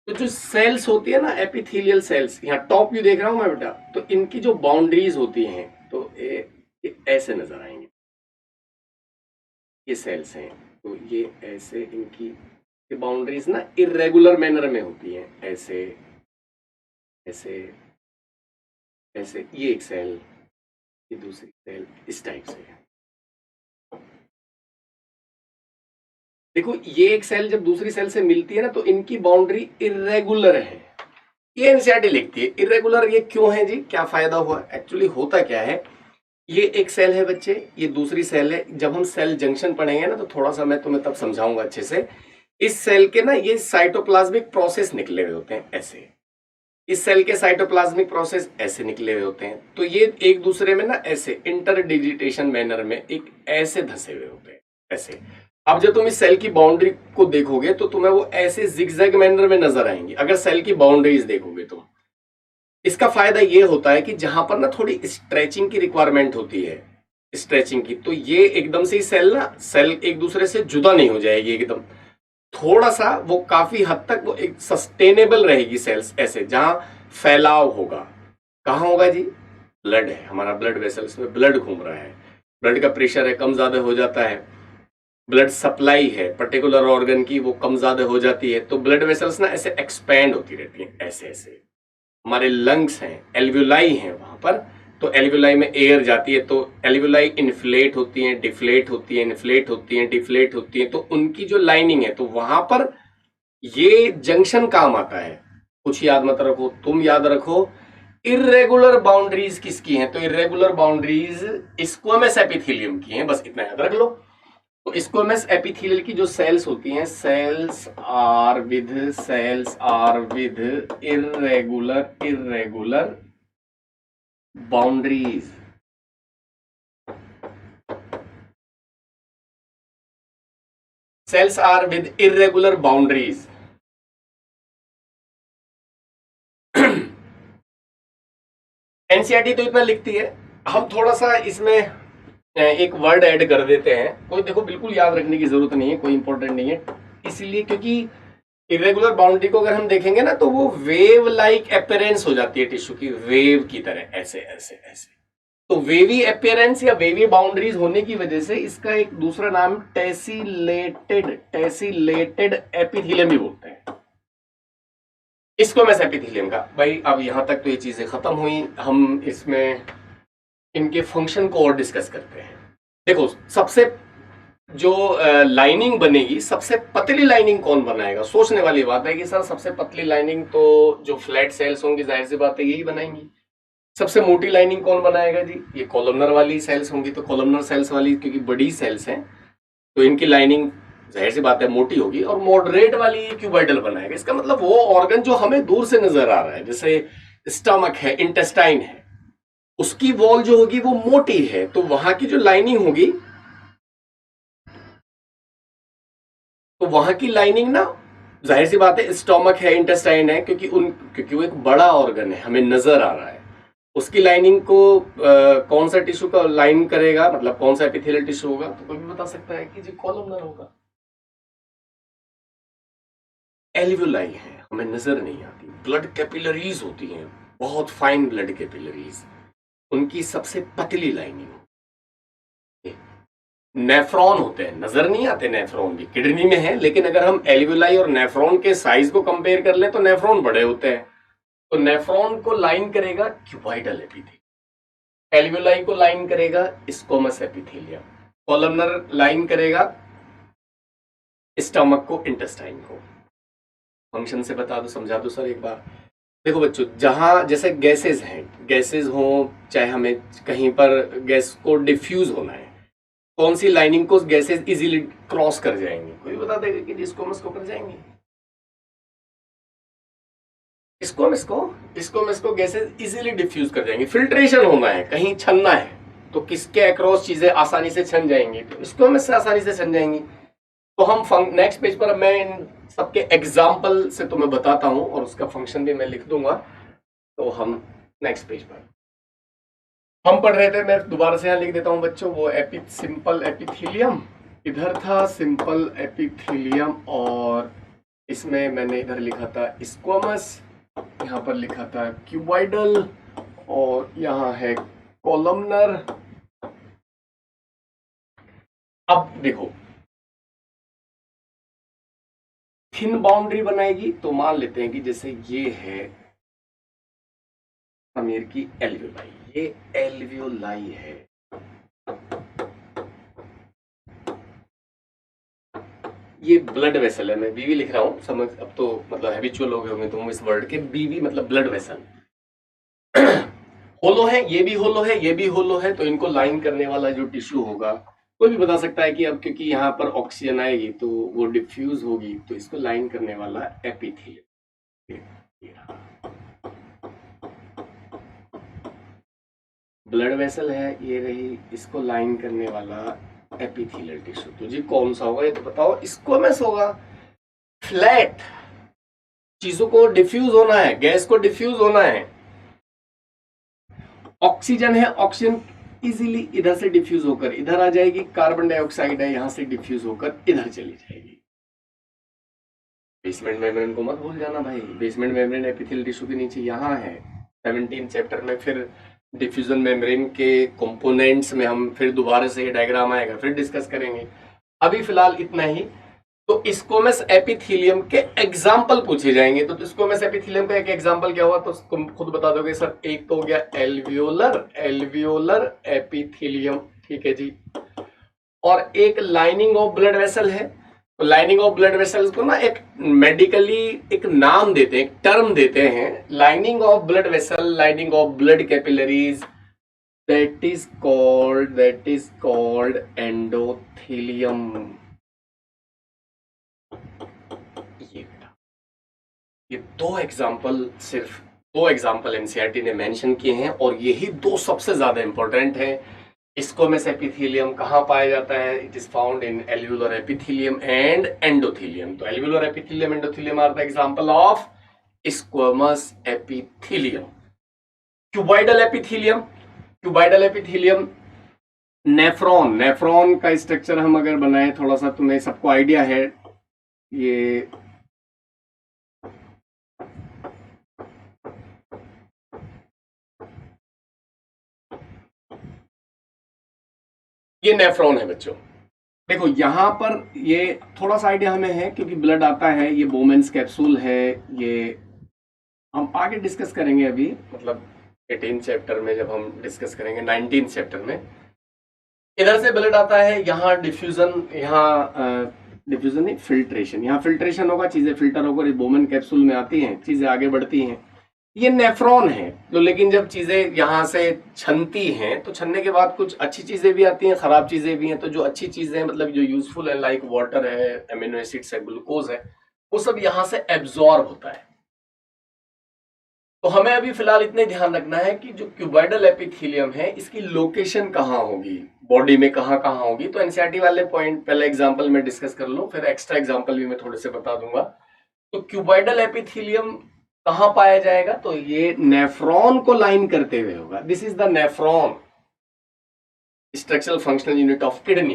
तो जो सेल्स होती है ना एपिथेलियल सेल्स, यहाँ टॉप व्यू देख रहा हूं मैं बेटा, तो इनकी जो बाउंड्रीज होती हैं तो ये ऐसे नजर आएंगे, ये सेल्स हैं, तो ये ऐसे इनकी बाउंड्रीज ना इरेगुलर मैनर में होती हैं, ऐसे ऐसे ऐसे, ये एक सेल, ये दूसरी सेल, इस टाइप से। देखो ये एक सेल जब दूसरी सेल से मिलती है ना तो इनकी बाउंड्री इरेगुलर है, ये एनसीईआरटी लिखती है। इरेगुलर ये क्यों है जी, क्या फायदा हुआ, एक्चुअली होता क्या है, ये एक सेल है बच्चे, ये दूसरी सेल है, जब हम सेल जंक्शन पढ़ेंगे ना तो थोड़ा सा मैं तुम्हें तब समझाऊंगा अच्छे से। इस सेल के ना ये साइटोप्लाज्मिक प्रोसेस निकले हुए होते हैं ऐसे, इस सेल के साइटोप्लाज्मिक प्रोसेस ऐसे निकले हुए होते हैं, तो ये एक दूसरे में ना ऐसे इंटरडिजिटेशन मैनर में एक ऐसे धसे हुए होते हैं ऐसे। अब जब तुम इस सेल की बाउंड्री को देखोगे तो तुम्हें वो ऐसे जिगजैग मैनर में नजर आएंगी, अगर सेल की बाउंड्रीज देखोगे तो। इसका फायदा ये होता है कि जहां पर ना थोड़ी स्ट्रेचिंग की रिक्वायरमेंट होती है, स्ट्रेचिंग की, तो ये एकदम से सेल ना, सेल एक दूसरे से जुदा नहीं हो जाएगी एकदम, थोड़ा सा वो काफी हद तक वो एक सस्टेनेबल रहेगी सेल्स ऐसे, जहां फैलाव होगा, कहां होगा जी, ब्लड है हमारा, ब्लड वेसल्स में ब्लड घूम रहा है, ब्लड का प्रेशर है कम ज्यादा हो जाता है, ब्लड सप्लाई है पर्टिकुलर ऑर्गन की वो कम ज्यादा हो जाती है, तो ब्लड वेसल्स ना ऐसे एक्सपैंड होती रहती हैं ऐसे ऐसे। हमारे लंग्स हैं, एल्वियोलाई हैं वहां पर, तो एल्वियोलाई में एयर जाती है, तो एल्वियोलाई इन्फ्लेट होती हैं, डिफ्लेट होती हैं, इन्फ्लेट होती हैं, डिफ्लेट होती हैं, तो उनकी जो लाइनिंग है तो वहां पर ये जंक्शन काम आता है। कुछ याद मत रखो, तुम याद रखो इरेगुलर बाउंड्रीज किसकी हैं, तो इरेगुलर बाउंड्रीज स्क्वैमस एपिथेलियम की हैं, बस इतना याद रख लो। तो स्क्वैमस एपिथेलियल की जो सेल्स होती हैं, cells are with irregular boundaries, cells are with irregular boundaries. NCERT तो इतना लिखती है, हम थोड़ा सा इसमें एक वर्ड ऐड कर देते हैं। कोई देखो बिल्कुल याद रखने की जरूरत नहीं है, कोई इंपॉर्टेंट नहीं है, इसलिए क्योंकि इरेगुलर बाउंड्री को अगर हम देखेंगे ना तो वो वेव लाइक अपीयरेंस हो जाती है टिश्यू की, वेव की तरह, ऐसे ऐसे ऐसे। तो वेवी अपीयरेंस या वेवी बाउंड्रीज होने की वजह से इसका एक दूसरा नाम टेसिलेटेड एपिथेलियम भी बोलते हैं। स्क्वैमस एपिथेलियम का भाई अब यहां तक तो ये चीजें खत्म हुई, हम इसमें इनके फंक्शन को और डिस्कस करते हैं। देखो सबसे जो लाइनिंग बनेगी, सबसे पतली लाइनिंग कौन बनाएगा? सोचने वाली बात है कि सर सबसे पतली लाइनिंग तो जो फ्लैट सेल्स होंगी, जाहिर सी बात है यही बनाएंगी। सबसे मोटी लाइनिंग कौन बनाएगा जी? ये कॉलमनर वाली सेल्स होंगी, तो कॉलमनर सेल्स वाली क्योंकि बड़ी सेल्स हैं तो इनकी लाइनिंग जाहिर सी बात है मोटी होगी, और मॉडरेट वाली क्यूबाइडल बनाएगा। इसका मतलब वो ऑर्गन जो हमें दूर से नजर आ रहा है, जैसे स्टमक है, इंटेस्टाइन है, उसकी वॉल जो होगी वो मोटी है, तो वहां की जो लाइनिंग होगी, तो वहां की लाइनिंग ना जाहिर सी बात है स्टमक है, इंटेस्टाइन है, क्योंकि वो एक बड़ा ऑर्गन है, हमें नजर आ रहा है, उसकी लाइनिंग को कौन सा टिश्यू का लाइन करेगा, मतलब कौन सा एपिथेलियल टिश्यू होगा? तो कोई भी बता सकता है कि जी कॉलमनर होगा। एल्वियोलाई है, हमें नजर नहीं आती, ब्लड कैपिलरीज होती हैं, बहुत फाइन ब्लड कैपिलरीज, उनकी सबसे पतली लाइनिंग। नेफ्रॉन होते हैं, नजर नहीं आते, नेफ्रॉन भी किडनी में है, लेकिन अगर हम एल्वियोलाई और नेफ्रॉन के साइज को कंपेयर कर लें तो नेफ्रॉन बड़े होते हैं। तो नेफ्रॉन को लाइन करेगा क्यूबाइडल एपिथेलियम, एल्वियोलाई को लाइन करेगा स्क्वैमस एपिथेलियम, कॉलमनर लाइन करेगा स्टमक को, इंटेस्टाइन को। फंक्शन से बता दो, समझा दो सर एक बार। देखो बच्चों, जहां जैसे गैसेस हैं, गैसेस हो, चाहे हमें कहीं पर गैस को डिफ्यूज होना है, कौन सी लाइनिंग को गैसेस इजीली क्रॉस कर जाएंगी? कोई बता देगा कि स्क्वैमस को कर जाएंगी? स्क्वैमस को गैसेस इजीली डिफ्यूज कर जाएंगे। फिल्ट्रेशन होना है, कहीं छनना है, तो किसके अक्रॉस चीजें आसानी से छन जाएंगी? तो स्क्वैमस से आसानी से छन जाएंगी। तो हम नेक्स्ट पेज पर मैं इन सबके एग्जाम्पल से तुम्हें बताता हूं, और उसका फंक्शन भी मैं लिख दूंगा। तो हम नेक्स्ट पेज पर हम पढ़ रहे थे, मैं दोबारा से यहां लिख देता हूं बच्चों, वो सिंपल एपिथेलियम इधर था, सिंपल एपिथेलियम, और इसमें मैंने इधर लिखा था स्क्वैमस, यहां पर लिखा था क्यूबाइडल, और यहां है कॉलमनर। अब देखो, थिन बाउंड्री बनाएगी तो मान लेते हैं कि जैसे ये है अमीर की एल्वियोलाई, ये एल्वियोलाई है, ये ब्लड वेसल है, मैं बीवी लिख रहा हूं, समझ अब तो मतलब हैबिचुअल हो गए होंगे तुम इस वर्ड के, बीवी मतलब ब्लड वेसल। होलो है, ये भी होलो है, ये भी होलो है, तो इनको लाइन करने वाला जो टिश्यू होगा, कोई भी बता सकता है कि अब क्योंकि यहाँ पर ऑक्सीजन आएगी तो वो डिफ्यूज होगी, तो इसको लाइन करने वाला एपिथेलियम। ब्लड वेसल है, ये रही, इसको लाइन करने वाला एपिथेलियल टिश्यू। तो जी कौन सा होगा ये तो बताओ? स्क्वैमस होगा। फ्लैट चीजों को डिफ्यूज होना है, गैस को डिफ्यूज होना है, ऑक्सीजन है, ऑक्सीजन इजीली इधर से डिफ्यूज होकर इधर आ जाएगी, कार्बन डाइऑक्साइड है यहां से डिफ्यूज होकर इधर चली जाएगी। बेसमेंट मेम्ब्रेन को मत भूल जाना भाई, बेसमेंट मेम्ब्रेन एपिथेलियल टिश्यू के नीचे यहां है। 17 चैप्टर में फिर डिफ्यूजन मेम्ब्रेन के कंपोनेंट्स में हम फिर दोबारा से ये डायग्राम आएगा, फिर डिस्कस करेंगे। अभी फिलहाल इतना ही। तो स्क्वैमस एपिथेलियम के एग्जाम्पल पूछे जाएंगे। तो स्क्वैमस एपिथेलियम का एक एग्जाम्पल क्या हुआ तो तुम खुद बता दोगे सर? एक तो हो गया एल्वियोलर एपिथेलियम, ठीक है जी, और एक लाइनिंग ऑफ ब्लड वेसल है। तो लाइनिंग ऑफ ब्लड वेसल्स को ना एक मेडिकली एक नाम देते हैं, एक टर्म देते हैं, lining of blood vessel, lining of blood capillaries, that is called endothelium. ये दो एग्जाम्पल एनसीईआरटी ने मेंशन किए हैं, और यही दो सबसे ज्यादा इंपॉर्टेंट है। स्क्वैमस एपिथेलियम कहाँ पाया जाता है? It is found in alveolar epithelium and endothelium. तो alveolar epithelium, endothelium are the example of squamous epithelium. Cuboidal epithelium, cuboidal epithelium, nephron, nephron का स्ट्रक्चर हम अगर बनाए, थोड़ा सा तुम्हें सबको आइडिया है, ये नेफ्रॉन है बच्चों। देखो यहां पर ये थोड़ा सा आइडिया हमें है क्योंकि ब्लड आता है, ये बोमेंस कैप्सूल है, ये हम आगे डिस्कस करेंगे अभी, मतलब 18 चैप्टर में जब हम डिस्कस करेंगे, 19 चैप्टर में। इधर से ब्लड आता है, यहाँ डिफ्यूजन, यहाँ डिफ्यूजन नहीं, फिल्ट्रेशन, यहाँ फिल्ट्रेशन होगा, चीजें फिल्टर होकर बोमेन कैप्सूल में आती हैं, चीजें आगे बढ़ती हैं। ये नेफ्रॉन है। तो लेकिन जब चीजें यहाँ से छनती हैं तो छनने के बाद कुछ अच्छी चीजें भी आती हैं, खराब चीजें भी हैं। तो जो अच्छी चीजें मतलब जो यूजफुल है, लाइक वाटर है, अमीनो एसिड्स है, ग्लूकोज है, वो सब यहाँ से एब्जॉर्ब होता है। तो हमें अभी फिलहाल इतने ध्यान रखना है कि जो क्यूबॉइडल एपिथेलियम है, इसकी लोकेशन कहाँ होगी, बॉडी में कहाँ कहाँ होगी। तो एनसीईआरटी वाले पॉइंट पहले एग्जांपल में डिस्कस कर लो, फिर एक्स्ट्रा एग्जांपल भी मैं थोड़े से बता दूंगा। तो क्यूबॉइडल एपिथेलियम कहाँ पाया जाएगा? तो ये नेफ्रॉन को लाइन करते हुए होगा। This is the nephron, structural functional unit of kidney.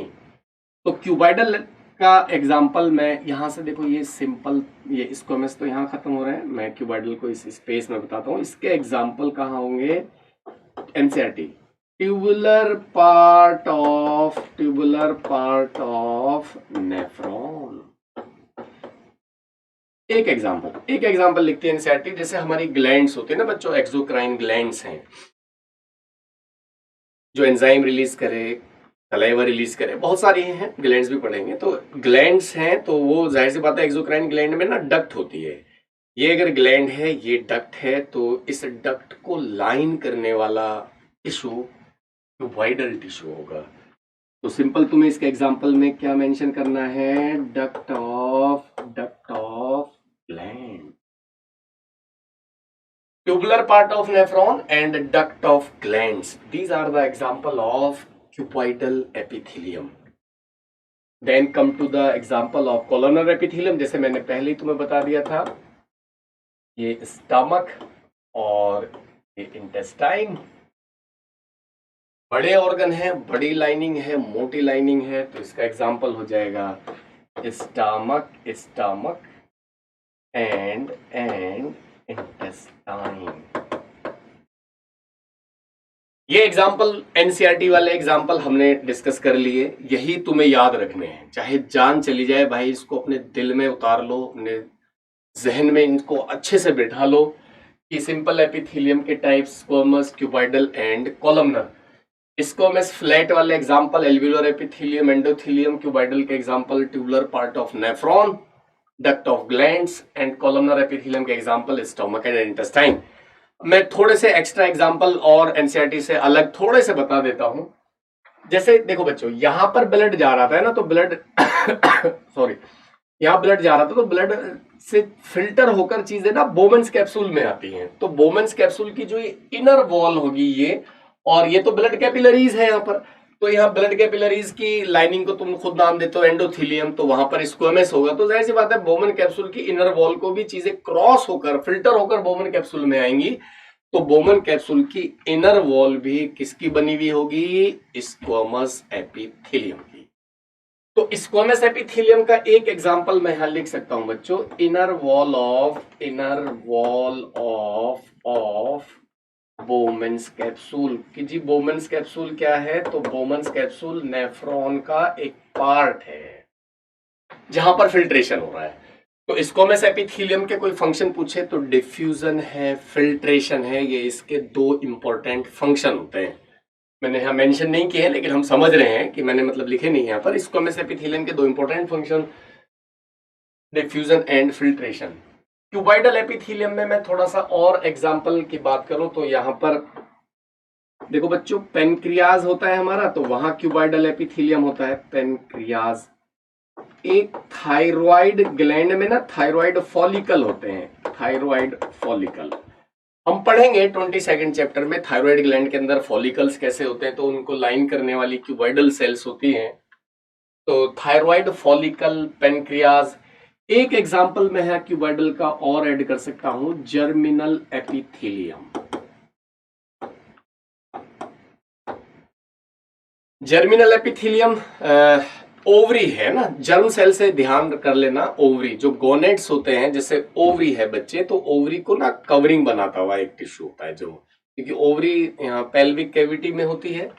तो क्यूबॉइडल का एग्जांपल मैं यहां से, देखो ये सिंपल, ये स्क्वैमस तो यहाँ खत्म हो रहे हैं, मैं क्यूबॉइडल को इस स्पेस में बताता हूँ। इसके एग्जांपल कहाँ होंगे? NCERT, tubular part of nephron. एक एग्जांपल लिखते हैं एनसीईआरटी, जैसे हमारी ग्लैंड्स होती है ना बच्चों, एक्सोक्राइन ग्लैंड्स हैं जो एंजाइम रिलीज करे, सलाइवा रिलीज करे, बहुत सारी हैं, ग्लैंड्स भी पढ़ेंगे। तो ग्लैंड्स हैं तो वो जाहिर सी बात है, एक्सोक्राइन ग्लैंड में ना डक्ट होती है। ये अगर ग्लैंड है, ये डक्ट है, तो इस डक्ट को लाइन करने वाला टिश्यू क्यूबॉइडल टिश्यू होगा। तो सिंपल तुम्हें इसके एग्जांपल में क्या मेंशन करना है? Duct of gland, tubular part of nephron and duct of glands. These are the example of cuboidal epithelium. Then come to the example of columnar epithelium. जैसे मैंने पहले ही तुम्हें बता दिया था, ये स्टमक और ये इंटेस्टाइन बड़े ऑर्गन है, बड़ी लाइनिंग है, मोटी लाइनिंग है। तो इसका एग्जाम्पल हो जाएगा स्टमक एंड इंटेस्टाइन। ये एग्जाम्पल एनसीईआरटी वाले एग्जाम्पल हमने डिस्कस कर लिए, यही तुम्हें याद रखने हैं। चाहे जान चली जाए भाई, इसको अपने दिल में उतार लो, अपने जहन में इनको अच्छे से बैठा लो कि सिंपल एपिथेलियम के types squamous, cuboidal and columnar. Squamous flat वाले example alveolar epithelium, endothelium. Cuboidal के example tubular part of nephron, duct of glands and columnar epithelium के एग्जाम्पल स्टमक एंड इंटेस्टाइन। मैं थोड़े से एक्स्ट्रा एग्जाम्पल और NCERT से अलग थोड़े से बता देता हूं। जैसे देखो बच्चों, यहां पर ब्लड जा रहा था ना, तो ब्लड सॉरी, यहां ब्लड जा रहा था, तो ब्लड से फिल्टर होकर चीजें ना बोमेंस कैप्सूल में आती हैं। तो बोमेंस कैप्सूल की जो इनर वॉल होगी ये, और ये तो ब्लड कैपिलरीज है यहाँ पर। तो यहाँ ब्लड कैपिलरीज की लाइनिंग को तुम खुद नाम देते हो एंडोथेलियम, तो वहां पर स्क्वैमस होगा। तो जाहिर सी बात है, बोमेन कैप्सूल की इनर वॉल को भी चीजें क्रॉस होकर, फिल्टर होकर बोमेन कैप्सूल में आएंगी। तो बोमेन कैप्सूल की इनर वॉल भी किसकी बनी हुई होगी? स्क्वैमस एपिथेलियम की। तो स्क्वैमस एपिथेलियम का एक एग्जांपल मैं यहां लिख सकता हूं बच्चों, इनर वॉल ऑफ बोमेंस कैप्सूल। कि जी बोमेंस कैप्सूल क्या है? तो बोमेंस कैप्सूल नेफ्रॉन का एक पार्ट है जहां पर फिल्ट्रेशन हो रहा है। तो स्क्वैमस एपिथेलियम के कोई फंक्शन पूछे तो डिफ्यूजन है, फिल्ट्रेशन है, ये इसके दो इंपॉर्टेंट फंक्शन होते हैं। मैंने यहाँ मेंशन नहीं किए हैं, लेकिन हम समझ रहे हैं कि मैंने मतलब लिखे नहीं यहाँ पर। स्क्वैमस एपिथेलियम के दो important function, diffusion and filtration. Cuboidal epithelium में मैं थोड़ा सा और एग्जांपल की बात करूं तो यहां पर देखो बच्चों, पेनक्रियाज होता है हमारा, तो वहां क्यूबॉइडल एपिथेलियम होता है। पेनक्रियाज, एक थायराइड ग्लैंड में ना थायराइड फॉलिकल होते हैं, थायराइड फॉलिकल। हम पढ़ेंगे 22nd चैप्टर में थायराइड ग्लैंड के अंदर फॉलिकल्स कैसे होते हैं, तो उनको लाइन करने वाली क्यूबॉइडल सेल्स होती हैं। तो थायराइड फॉलिकल, पेनक्रियाज, एक एग्जांपल में है क्यूबॉइडल का और ऐड कर सकता हूं, germinal epithelium. Germinal epithelium ovary है ना, जर्म सेल से ध्यान कर लेना। ओवरी जो गोनेट्स होते हैं, जैसे ओवरी है बच्चे, तो ओवरी को ना कवरिंग बनाता हुआ एक टिश्यू होता है, जो क्योंकि ओवरी यहाँ पेल्विक कैविटी में होती है,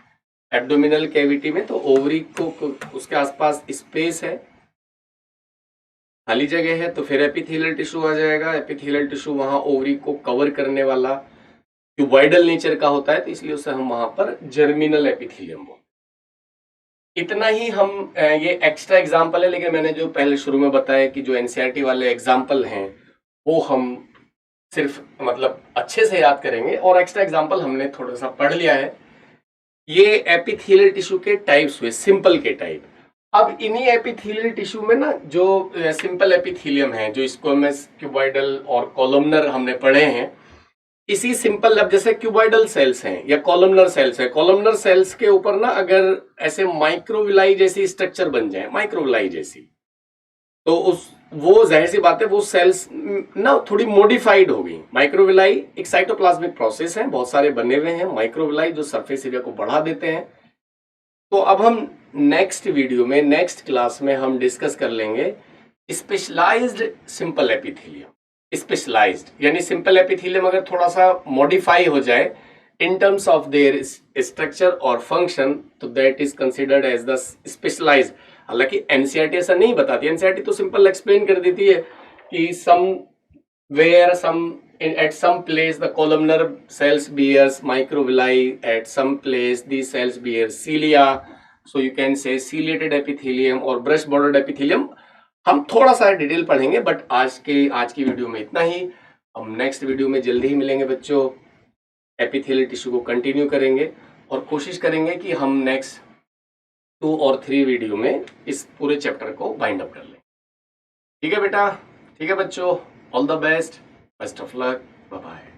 एब्डोमिनल कैविटी में, तो ओवरी को उसके आसपास स्पेस है, खाली जगह है, तो फिर एपिथेलियल टिश्यू आ जाएगा। एपिथेलियल टिश्यू वहां ओवरी को कवर करने वाला क्यूबॉइडल नेचर का होता है, तो इसलिए उसे हम वहां पर जर्मिनल एपिथेलियम बोलते हैं। इतना ही हम ये एक्स्ट्रा एग्जाम्पल है, लेकिन मैंने जो पहले शुरू में बताया कि जो एनसीईआरटी वाले एग्जाम्पल हैं वो हम सिर्फ मतलब अच्छे से याद करेंगे, और एक्स्ट्रा एग्जाम्पल हमने थोड़ा सा पढ़ लिया है। ये एपिथेलियल टिश्यू के टाइप्स हुए, सिंपल के टाइप। अब इन्हीं एपिथेलियल टिश्यू में ना जो सिंपल एपिथेलियम है, जो स्क्वैमस, क्यूबॉइडल और कॉलमनर हमने पढ़े हैं, इसी सिंपल, अब जैसे क्यूबॉइडल सेल्स हैं या कॉलमनर सेल्स है, कॉलमनर सेल्स के ऊपर ना अगर ऐसे माइक्रोविलाई जैसी स्ट्रक्चर बन जाए, माइक्रोविलाई जैसी, तो वो जाहिर सी बात है वो सेल्स ना थोड़ी मॉडिफाइड हो गई। माइक्रोविलाई एक साइटोप्लाज्मिक प्रोसेस है, बहुत सारे बने हुए हैं माइक्रोविलाई जो सरफेस एरिया को बढ़ा देते हैं। तो अब हम नेक्स्ट वीडियो में, नेक्स्ट क्लास में हम डिस्कस कर लेंगे स्पेशलाइज्ड सिंपल एपिथेलियम। स्पेशलाइज्ड यानी सिंपल एपिथेलियम अगर थोड़ा सा मॉडिफाई हो जाए in terms of their structure और फंक्शन, तो that is considered as the specialised. हालांकि एनसीईआरटी ऐसा नहीं बताती, एनसीईआरटी तो सिंपल एक्सप्लेन कर देती है कि somewhere some at some place the columnar cells bears microvilli, at some place these cells bear cilia, so you can say ciliated epithelium or brush bordered epithelium। हम थोड़ा सा detail पढ़ेंगे, but आज की वीडियो में इतना ही। हम next video में जल्दी ही मिलेंगे बच्चों, एपिथेलियल टिश्यू को कंटिन्यू करेंगे और कोशिश करेंगे कि हम नेक्स्ट 2 और 3 वीडियो में इस पूरे चैप्टर को बाइंड अप कर लें। ठीक है बेटा, ठीक है बच्चों, all the best, best of luck, bye bye.